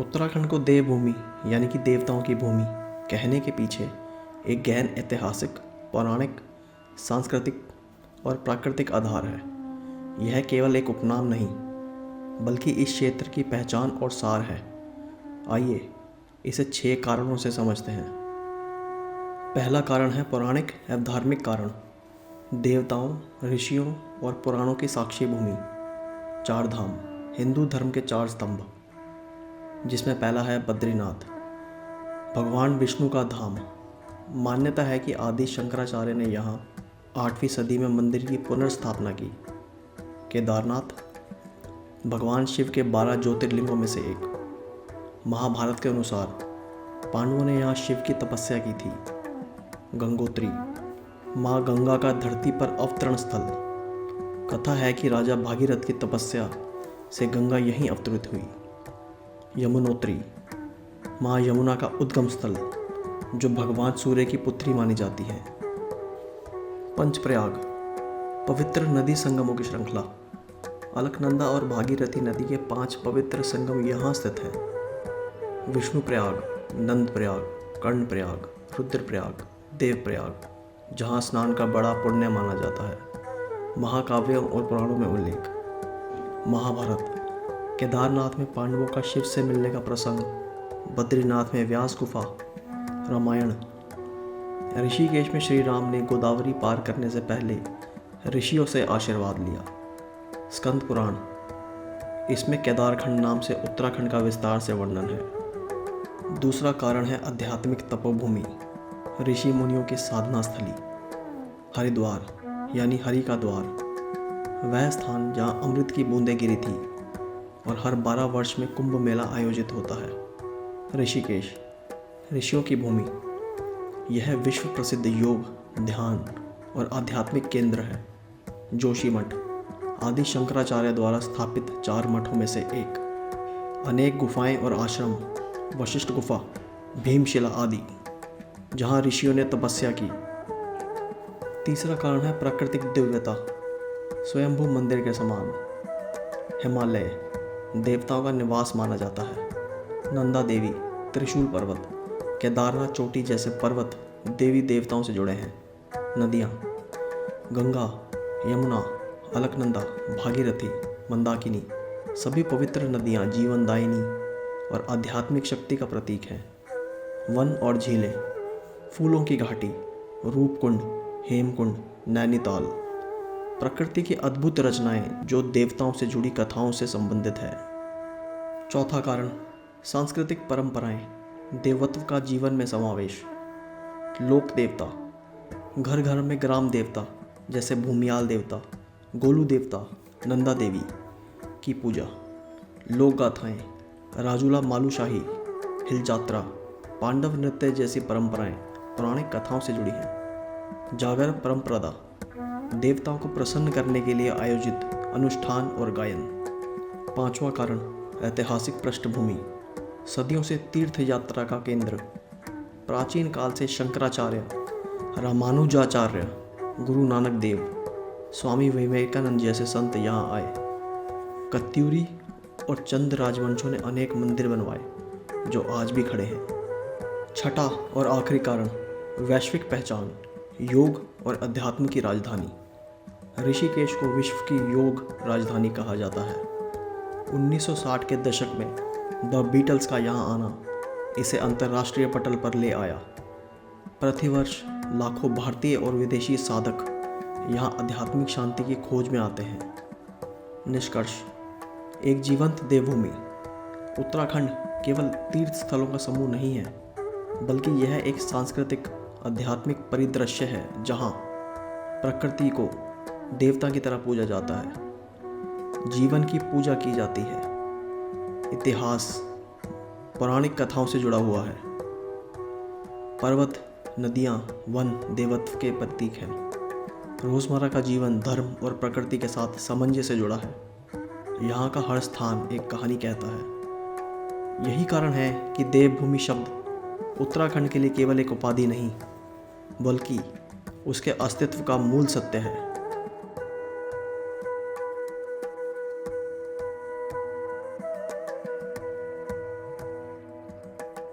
उत्तराखंड को देवभूमि यानी कि देवताओं की भूमि कहने के पीछे एक गहन ऐतिहासिक, पौराणिक, सांस्कृतिक और प्राकृतिक आधार है। यह केवल एक उपनाम नहीं, बल्कि इस क्षेत्र की पहचान और सार है। आइए इसे 6 कारणों से समझते हैं। पहला कारण है पौराणिक एवं धार्मिक कारण। देवताओं, ऋषियों और पुराणों की साक्षी भूमि। 4 धाम, हिंदू धर्म के 4 स्तंभ, जिसमें पहला है बद्रीनाथ, भगवान विष्णु का धाम। मान्यता है कि आदि शंकराचार्य ने यहाँ 8वीं सदी में मंदिर की पुनर्स्थापना की। केदारनाथ, भगवान शिव के 12 ज्योतिर्लिंगों में से एक। महाभारत के अनुसार पांडवों ने यहाँ शिव की तपस्या की थी। गंगोत्री, माँ गंगा का धरती पर अवतरण स्थल। कथा है कि राजा भागीरथ की तपस्या से गंगा यहीं अवतरित हुई। यमुनोत्री, माँ यमुना का उद्गम स्थल, जो भगवान सूर्य की पुत्री मानी जाती है। पंचप्रयाग, पवित्र नदी संगमों की श्रृंखला। अलकनंदा और भागीरथी नदी के 5 पवित्र संगम यहाँ स्थित हैं। विष्णुप्रयाग, नंदप्रयाग, कर्णप्रयाग, रुद्रप्रयाग, देवप्रयाग, जहाँ स्नान का बड़ा पुण्य माना जाता है। महाकाव्यों और पुराणों में उल्लेख। महाभारत, केदारनाथ में पांडवों का शिव से मिलने का प्रसंग। बद्रीनाथ में व्यास गुफा। रामायण, ऋषिकेश में श्री राम ने गोदावरी पार करने से पहले ऋषियों से आशीर्वाद लिया। स्कंद पुराण, इसमें केदारखंड नाम से उत्तराखंड का विस्तार से वर्णन है। दूसरा कारण है आध्यात्मिक तपोभूमि, ऋषि मुनियों की साधना स्थली। हरिद्वार यानी हरि का द्वार, वह स्थान जहाँ अमृत की बूंदें गिरी थी और हर 12 वर्ष में कुंभ मेला आयोजित होता है। ऋषिकेश, ऋषियों की भूमि, यह विश्व प्रसिद्ध योग, ध्यान और आध्यात्मिक केंद्र है। जोशीमठ, आदि शंकराचार्य द्वारा स्थापित 4 मठों में से एक। अनेक गुफाएं और आश्रम, वशिष्ठ गुफा, भीमशिला आदि, जहां ऋषियों ने तपस्या की। तीसरा कारण है प्राकृतिक दिव्यता, स्वयंभू मंदिर के समान। हिमालय, देवताओं का निवास माना जाता है। नंदा देवी, त्रिशूल पर्वत, केदारनाथ चोटी जैसे पर्वत देवी देवताओं से जुड़े हैं। नदियाँ, गंगा, यमुना, अलकनंदा, भागीरथी, मंदाकिनी, सभी पवित्र नदियाँ जीवनदायिनी और आध्यात्मिक शक्ति का प्रतीक हैं। वन और झीलें, फूलों की घाटी, रूपकुंड, हेमकुंड, नैनीताल, प्रकृति की अद्भुत रचनाएं जो देवताओं से जुड़ी कथाओं से संबंधित है। चौथा कारण सांस्कृतिक परंपराएं, देवत्व का जीवन में समावेश। लोक देवता, घर घर में ग्राम देवता जैसे भूमियाल देवता, गोलू देवता, नंदा देवी की पूजा। लोक गाथाएं, राजूला मालूशाही, हिल जात्रा, पांडव नृत्य जैसी परंपराएं पौराणिक कथाओं से जुड़ी हैं। जागर परंपरा, देवताओं को प्रसन्न करने के लिए आयोजित अनुष्ठान और गायन। पांचवा कारण ऐतिहासिक पृष्ठभूमि, सदियों से तीर्थ यात्रा का केंद्र। प्राचीन काल से शंकराचार्य, रामानुजाचार्य, गुरु नानक देव, स्वामी विवेकानंद जैसे संत यहाँ आए। कत्यूरी और चंद राजवंशों ने अनेक मंदिर बनवाए जो आज भी खड़े हैं। छठा और आखिरी कारण वैश्विक पहचान, योग और अध्यात्म की राजधानी। ऋषिकेश को विश्व की योग राजधानी कहा जाता है। 1960 के दशक में द बीटल्स का यहाँ आना इसे अंतर्राष्ट्रीय पटल पर ले आया। प्रतिवर्ष लाखों भारतीय और विदेशी साधक यहाँ आध्यात्मिक शांति की खोज में आते हैं। निष्कर्ष, एक जीवंत देवभूमि उत्तराखंड केवल तीर्थ स्थलों का समूह नहीं है, बल्कि यह एक सांस्कृतिक, आध्यात्मिक परिदृश्य है जहाँ प्रकृति को देवता की तरह पूजा जाता है, जीवन की पूजा की जाती है, इतिहास पौराणिक कथाओं से जुड़ा हुआ है। पर्वत, नदियाँ, वन देवत्व के प्रतीक हैं। रोज़मर्रा का जीवन धर्म और प्रकृति के साथ सामंजस्य से जुड़ा है। यहाँ का हर स्थान एक कहानी कहता है। यही कारण है कि देवभूमि शब्द उत्तराखंड के लिए केवल एक उपाधि नहीं, बल्कि उसके अस्तित्व का मूल सत्य है।